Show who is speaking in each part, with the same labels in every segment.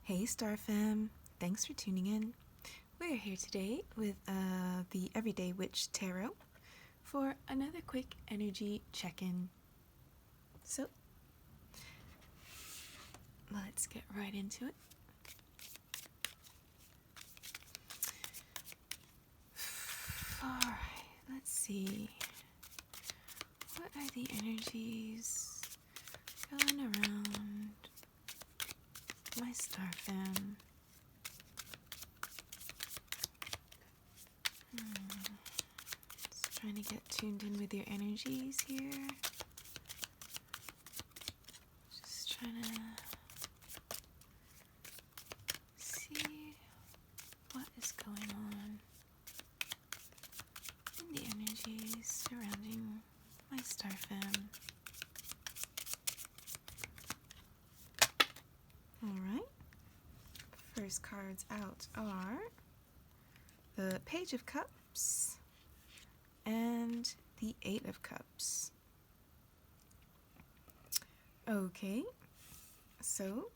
Speaker 1: Hey Star Fam, thanks for tuning in. We're here today with the Everyday Witch Tarot for another quick energy check-in. So, let's get right into it. Alright, let's see. What are the energies going around my Star Fam? Just trying to get tuned in with your energies here. Just trying to see what is going on in the energies surrounding my Star Fam. Alright. First cards out are the Page of Cups and the Eight of Cups. Okay, so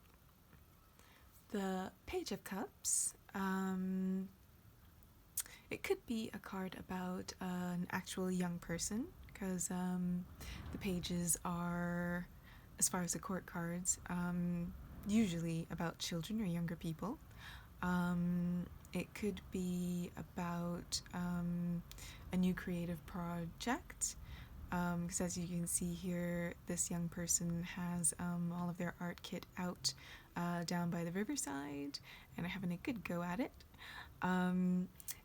Speaker 1: the Page of Cups, it could be a card about an actual young person, because the pages are, as far as the court cards, usually about children or younger people. It could be about a new creative project, because as you can see here, this young person has all of their art kit out down by the riverside and are having a good go at it.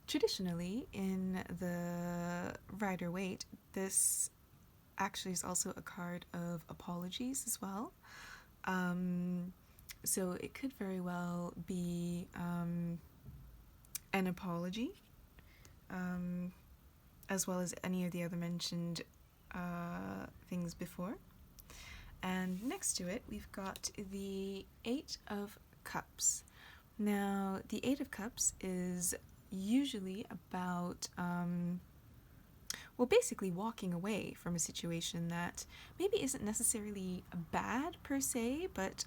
Speaker 1: Traditionally, in the Rider-Waite, this actually is also a card of apologies as well. So it could very well be an apology, as well as any of the other mentioned things before. And next to it, we've got the Eight of Cups. Now, the Eight of Cups is usually about, basically walking away from a situation that maybe isn't necessarily bad per se, but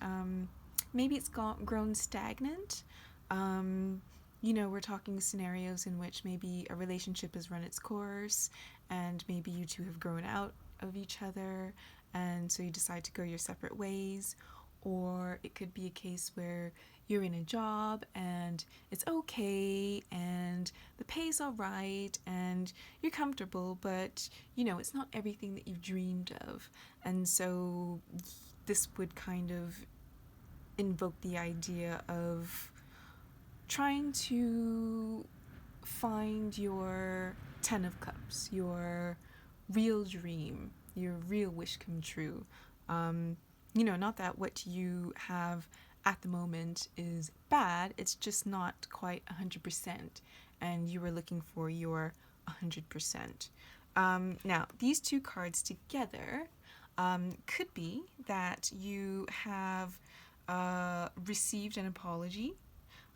Speaker 1: maybe it's grown stagnant. We're talking scenarios in which maybe a relationship has run its course and maybe you two have grown out of each other and so you decide to go your separate ways. Or it could be a case where you're in a job and it's okay and the pay's all right and you're comfortable, but it's not everything that you've dreamed of. And so this would kind of invoke the idea of trying to find your Ten of Cups, your real dream, your real wish come true. Not that what you have at the moment is bad, it's just not quite 100%, and you were looking for your 100%. Now, these two cards together could be that you have received an apology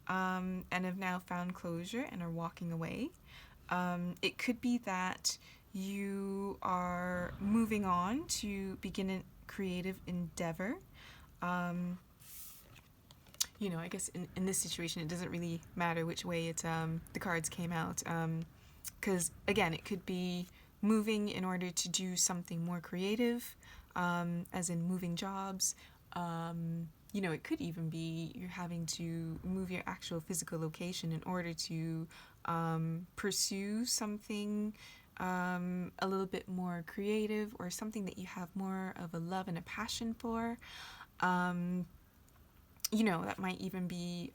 Speaker 1: and have now found closure and are walking away. It could be that you are moving on to begin a creative endeavor. I guess in this situation, it doesn't really matter which way the cards came out. Because, again, it could be moving in order to do something more creative, as in moving jobs. It could even be you're having to move your actual physical location in order to pursue something a little bit more creative or something that you have more of a love and a passion for. That might even be,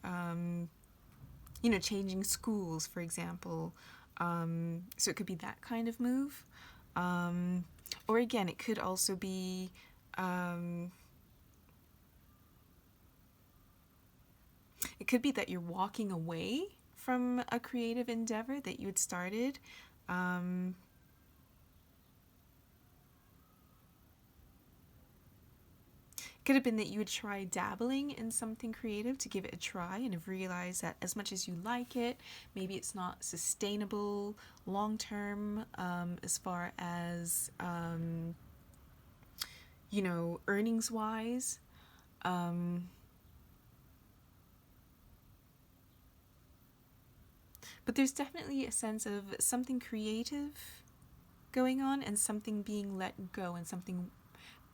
Speaker 1: changing schools, for example. So it could be that kind of move. Or again, it could also be it could be that you're walking away from a creative endeavor that you had started. Could have been that you would try dabbling in something creative to give it a try and have realized that as much as you like it, maybe it's not sustainable long term, as far as earnings wise. But there's definitely a sense of something creative going on and something being let go and something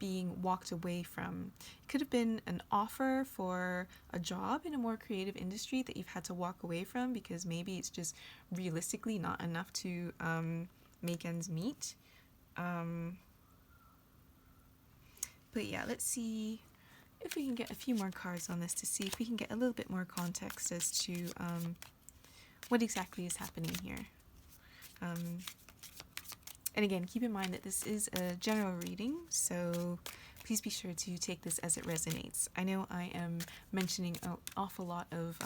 Speaker 1: being walked away from. It could have been an offer for a job in a more creative industry that you've had to walk away from because maybe it's just realistically not enough to make ends meet. But yeah, let's see if we can get a few more cards on this to see if we can get a little bit more context as to what exactly is happening here. And again, keep in mind that this is a general reading, so please be sure to take this as it resonates. I know I am mentioning an awful lot of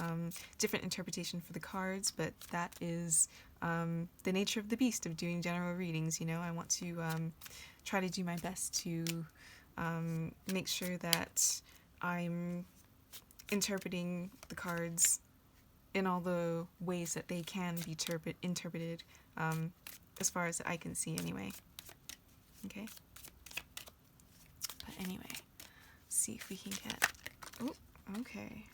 Speaker 1: different interpretation for the cards, but that is the nature of the beast of doing general readings. I want to try to do my best to make sure that I'm interpreting the cards in all the ways that they can be interpreted, as far as I can see anyway. Okay? But anyway, let's see if we can get... Oh, okay.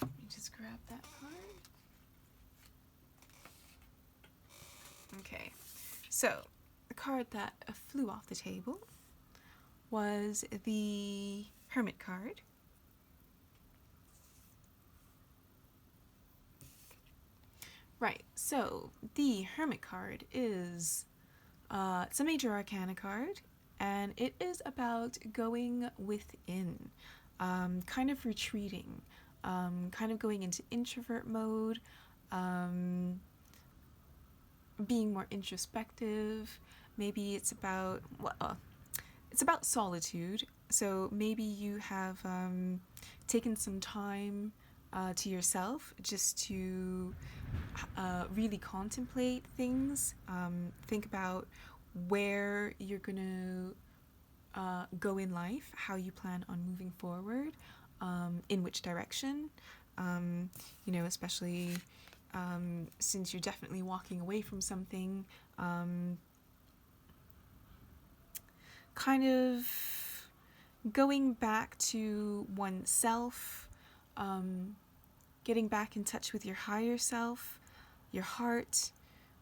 Speaker 1: Let me just grab that card. Okay, so the card that flew off the table was the Hermit card. Right, so the Hermit card is, it's a major arcana card, and it is about going within, kind of retreating, kind of going into introvert mode, being more introspective. Maybe it's about, it's about solitude, so maybe you have taken some time to yourself just to really contemplate things, think about where you're gonna go in life, how you plan on moving forward, in which direction, especially since you're definitely walking away from something, kind of going back to oneself, getting back in touch with your higher self, your heart,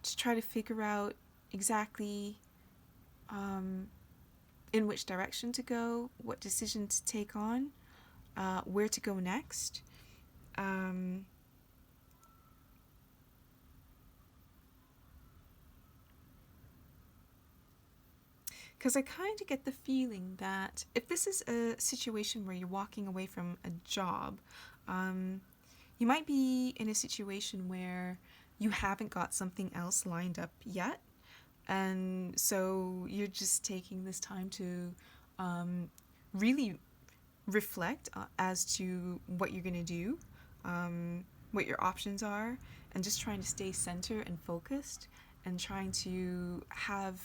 Speaker 1: to try to figure out exactly in which direction to go, what decision to take on, where to go next. Because I kind of get the feeling that if this is a situation where you're walking away from a job, you might be in a situation where you haven't got something else lined up yet. And so you're just taking this time to really reflect as to what you're going to do, what your options are, and just trying to stay centered and focused and trying to have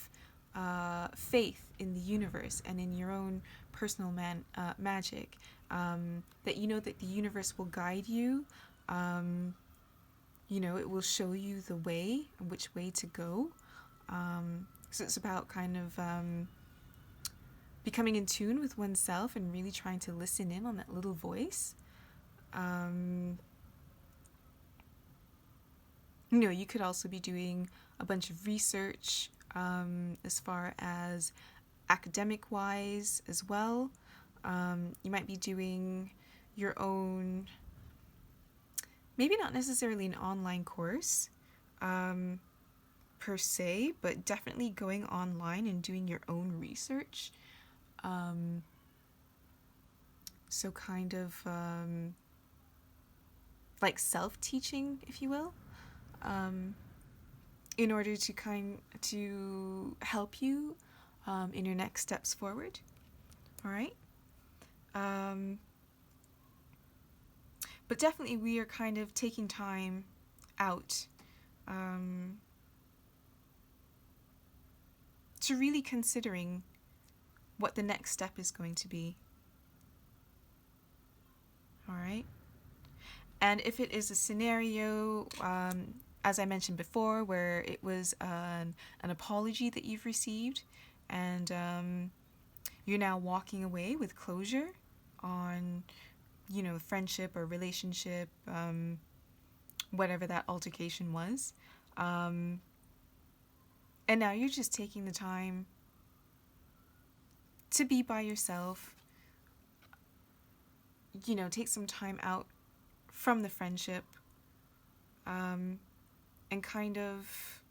Speaker 1: faith in the universe and in your own personal magic, that you know that the universe will guide you, it will show you the way, which way to go. So it's about kind of becoming in tune with oneself and really trying to listen in on that little voice. You could also be doing a bunch of research, as far as academic-wise as well. You might be doing your own, maybe not necessarily an online course per se, but definitely going online and doing your own research. So kind of like self-teaching, if you will, in order to help you in your next steps forward. All right. But definitely we are kind of taking time out to really considering what the next step is going to be. All right. And if it is a scenario, as I mentioned before, where it was an apology that you've received and you're now walking away with closure on, friendship or relationship, whatever that altercation was. And now you're just taking the time to be by yourself, take some time out from the friendship, and kind of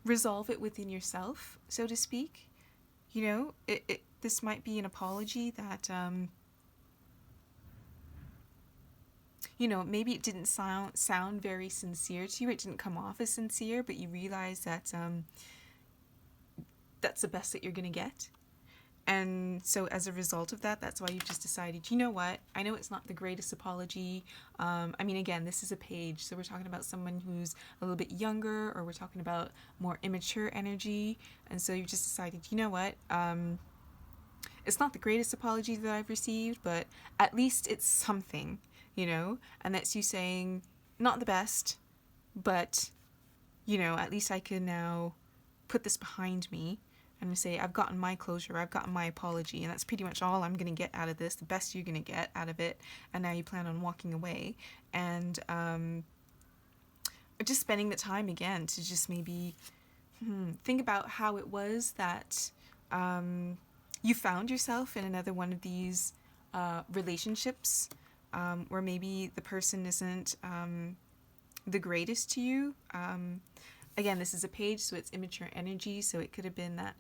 Speaker 1: resolve it within yourself, so to speak. This might be an apology that, maybe it didn't sound very sincere to you. It didn't come off as sincere, but you realize that that's the best that you're going to get. And so as a result of that, that's why you've just decided, you know what? I know it's not the greatest apology. Again, this is a page, so we're talking about someone who's a little bit younger, or we're talking about more immature energy. And so you've just decided, you know what? It's not the greatest apology that I've received, but at least it's something, and that's you saying, not the best, but, at least I can now put this behind me and say, I've gotten my closure, I've gotten my apology, and that's pretty much all I'm going to get out of this, the best you're going to get out of it, and now you plan on walking away, and just spending the time again to just maybe think about how it was that you found yourself in another one of these relationships, where maybe the person isn't the greatest to you. Again, this is a page, so it's immature energy, so it could have been that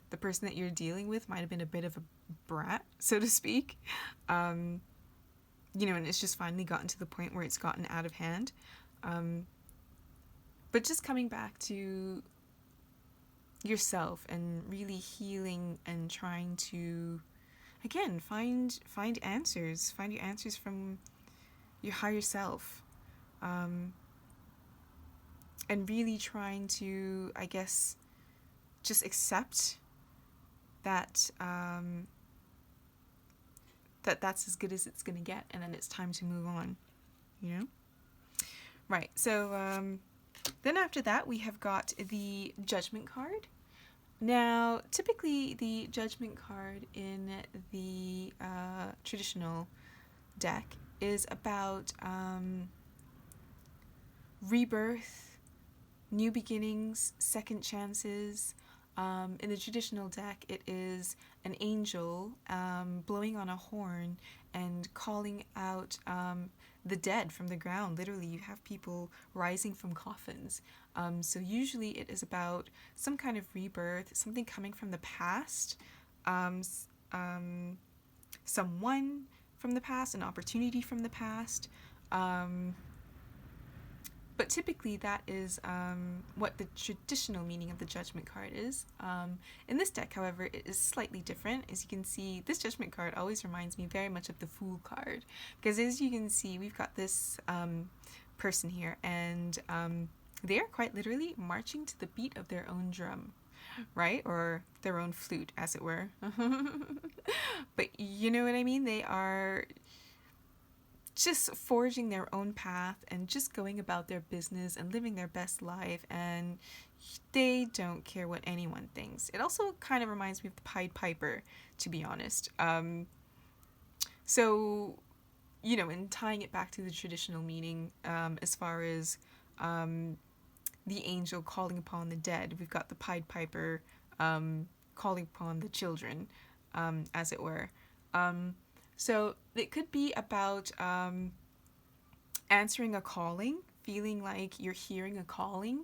Speaker 1: the person that you're dealing with might have been a bit of a brat, so to speak. And it's just finally gotten to the point where it's gotten out of hand. But just coming back to yourself and really healing and trying to, again, find answers. Find your answers from your higher self. And really trying to, I guess, just accept that that's as good as it's going to get, and then it's time to move on, Right, so then after that we have got the Judgment card. Now, typically the Judgment card in the traditional deck is about rebirth, new beginnings, second chances. In the traditional deck, it is an angel blowing on a horn and calling out the dead from the ground. Literally, you have people rising from coffins. So usually it is about some kind of rebirth, something coming from the past, someone from the past, an opportunity from the past. But typically that is what the traditional meaning of the Judgment card is. In this deck, however, it is slightly different. As you can see, this Judgment card always reminds me very much of the Fool card. Because as you can see, we've got this person here, and they are quite literally marching to the beat of their own drum, right? Or their own flute, as it were. But you know what I mean? They are just forging their own path and just going about their business and living their best life, and they don't care what anyone thinks. It also kind of reminds me of the Pied Piper, to be honest. So, in tying it back to the traditional meaning, as far as the angel calling upon the dead, we've got the Pied Piper calling upon the children, as it were. So it could be about answering a calling, feeling like you're hearing a calling.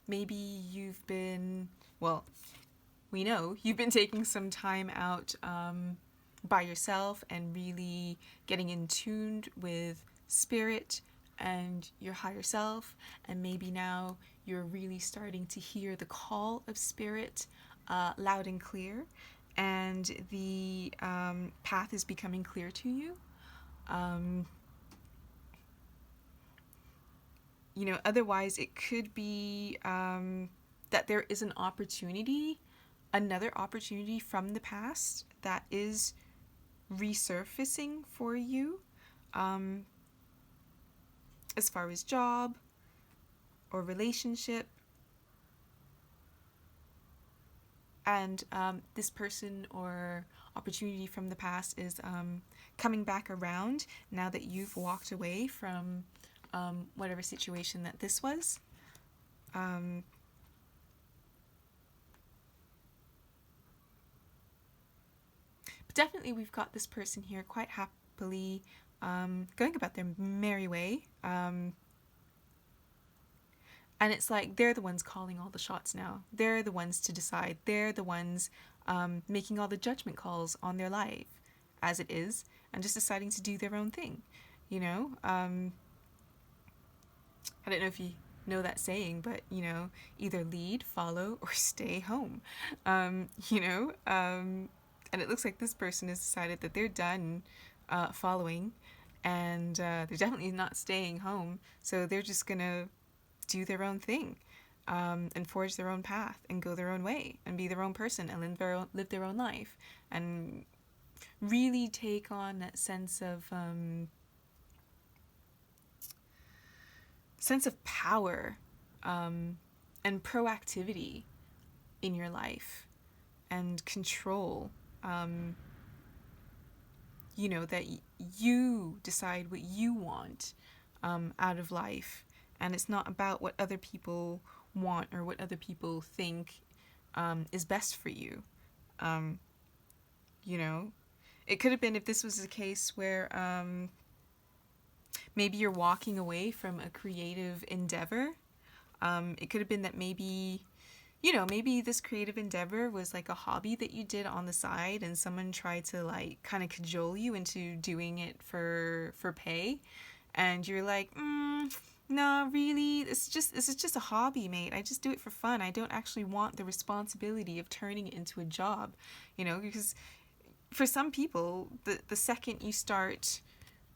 Speaker 1: Maybe you've been, we know you've been taking some time out by yourself and really getting in tuned with spirit and your higher self. And maybe now you're really starting to hear the call of spirit loud and clear. And the path is becoming clear to you. Otherwise it could be that there is another opportunity from the past that is resurfacing for you, as far as job or relationship. And this person or opportunity from the past is coming back around now that you've walked away from whatever situation that this was. Um, but definitely, we've got this person here quite happily going about their merry way. And it's like they're the ones calling all the shots now. They're the ones to decide. They're the ones making all the judgment calls on their life as it is, and just deciding to do their own thing. You know, I don't know if you know that saying, but either lead, follow, or stay home. And it looks like this person has decided that they're done following, and they're definitely not staying home. So they're just gonna do their own thing, and forge their own path and go their own way and be their own person and live their own life and really take on that sense of power and proactivity in your life and control. That you decide what you want out of life, and it's not about what other people want or what other people think is best for you. It could have been, if this was a case where maybe you're walking away from a creative endeavor. It could have been that maybe this creative endeavor was like a hobby that you did on the side, and someone tried to like kind of cajole you into doing it for pay, and you're like, no, really, this is just a hobby, mate. I just do it for fun. I don't actually want the responsibility of turning it into a job, because for some people, the second you start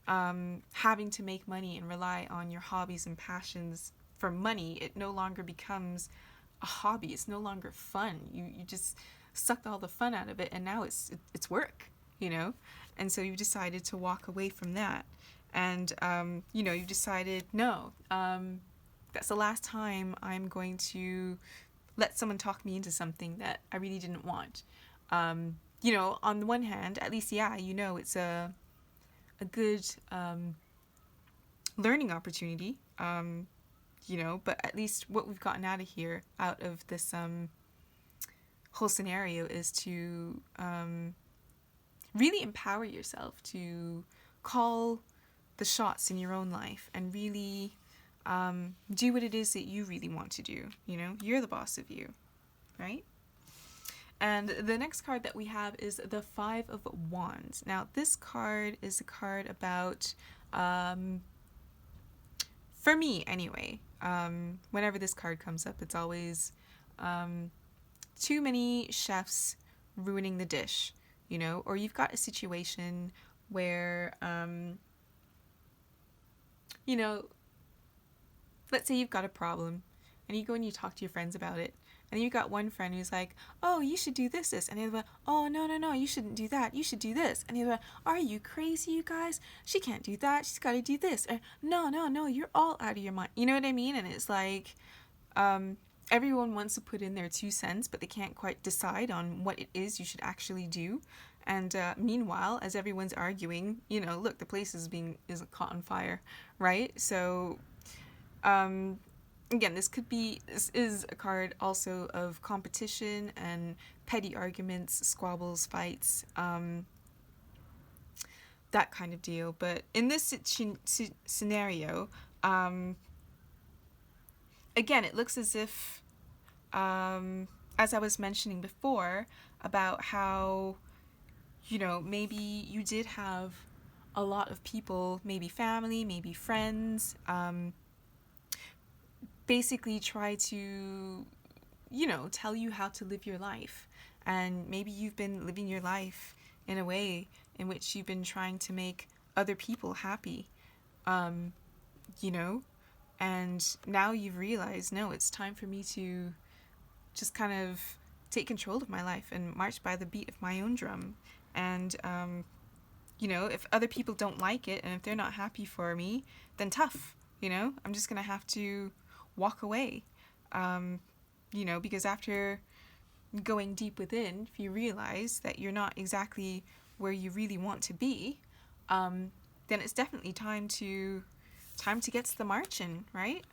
Speaker 1: having to make money and rely on your hobbies and passions for money, it no longer becomes a hobby. It's no longer fun. You just sucked all the fun out of it, and now it's work, and so you've decided to walk away from that, and you've decided, no, that's the last time I'm going to let someone talk me into something that I really didn't want. On the one hand, at least, it's a good learning opportunity, but at least what we've gotten out of this whole scenario is to really empower yourself to call the shots in your own life and really do what it is that you really want to do. You're the boss of you, right? And the next card that we have is the Five of Wands. Now, this card is a card about, for me anyway, whenever this card comes up, it's always too many chefs ruining the dish, or you've got a situation where, let's say you've got a problem and you go and you talk to your friends about it. And you've got one friend who's like, oh, you should do this. And the other one, oh, no, you shouldn't do that. You should do this. And the other one, are you crazy, you guys? She can't do that. She's got to do this. Or, no, you're all out of your mind. You know what I mean? And it's like, everyone wants to put in their 2 cents, but they can't quite decide on what it is you should actually do. And meanwhile, as everyone's arguing, look, the place is caught on fire, right? So, again, this is a card also of competition and petty arguments, squabbles, fights, that kind of deal. But in this scenario, again, it looks as if, as I was mentioning before, about how, maybe you did have a lot of people, maybe family, maybe friends, basically try to, tell you how to live your life. And maybe you've been living your life in a way in which you've been trying to make other people happy, and now you've realized, no, it's time for me to just kind of take control of my life and march by the beat of my own drum. And, if other people don't like it and if they're not happy for me, then tough, I'm just going to have to walk away, because after going deep within, if you realize that you're not exactly where you really want to be, then it's definitely time to get to the marching, right?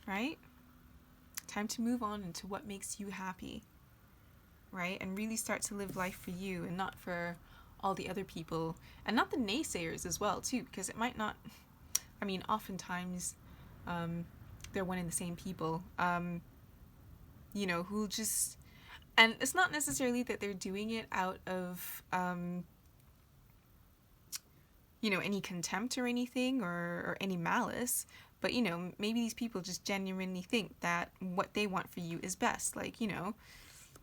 Speaker 1: Right? Time to move on into what makes you happy, right? And really start to live life for you and not for all the other people, and not the naysayers as well too, because it might not, I mean, oftentimes they're one and the same people, who just, and it's not necessarily that they're doing it out of any contempt or anything, or any malice, but maybe these people just genuinely think that what they want for you is best. Like,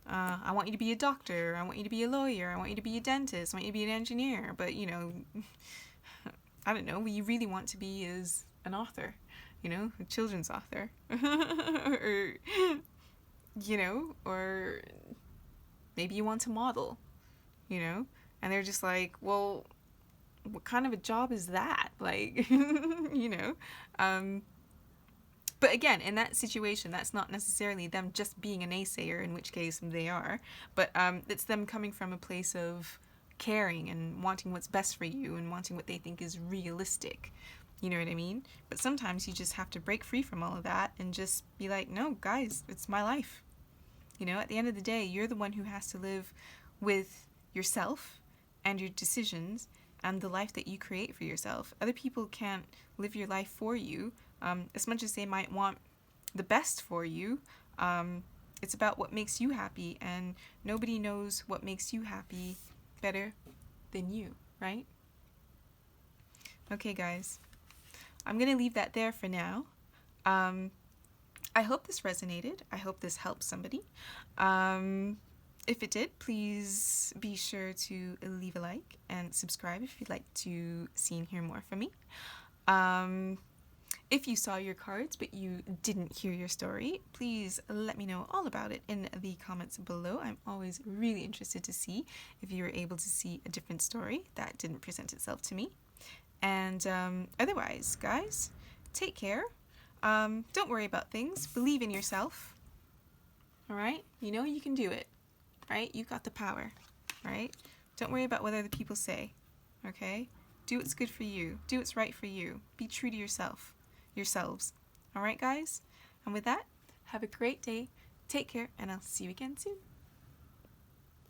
Speaker 1: I want you to be a doctor, I want you to be a lawyer, I want you to be a dentist, I want you to be an engineer, but I don't know, what you really want to be is an author, a children's author. or or maybe you want to model, and they're just like, well, what kind of a job is that? Like, but again, in that situation, that's not necessarily them just being a naysayer, in which case they are, but it's them coming from a place of caring and wanting what's best for you and wanting what they think is realistic. You know what I mean? But sometimes you just have to break free from all of that and just be like, no, guys, it's my life. At the end of the day, you're the one who has to live with yourself and your decisions and the life that you create for yourself. Other people can't live your life for you. As much as they might want the best for you, it's about what makes you happy, and nobody knows what makes you happy better than you, right? Okay, guys. I'm going to leave that there for now. I hope this resonated. I hope this helped somebody. If it did, please be sure to leave a like and subscribe if you'd like to see and hear more from me. If you saw your cards but you didn't hear your story, please let me know all about it in the comments below. I'm always really interested to see if you were able to see a different story that didn't present itself to me. And otherwise, guys, take care. Don't worry about things. Believe in yourself. All right? You can do it. Right? You've got the power. Right? Don't worry about what other people say. Okay? Do what's good for you. Do what's right for you. Be true to yourselves. All right, guys? And with that, have a great day. Take care, and I'll see you again soon.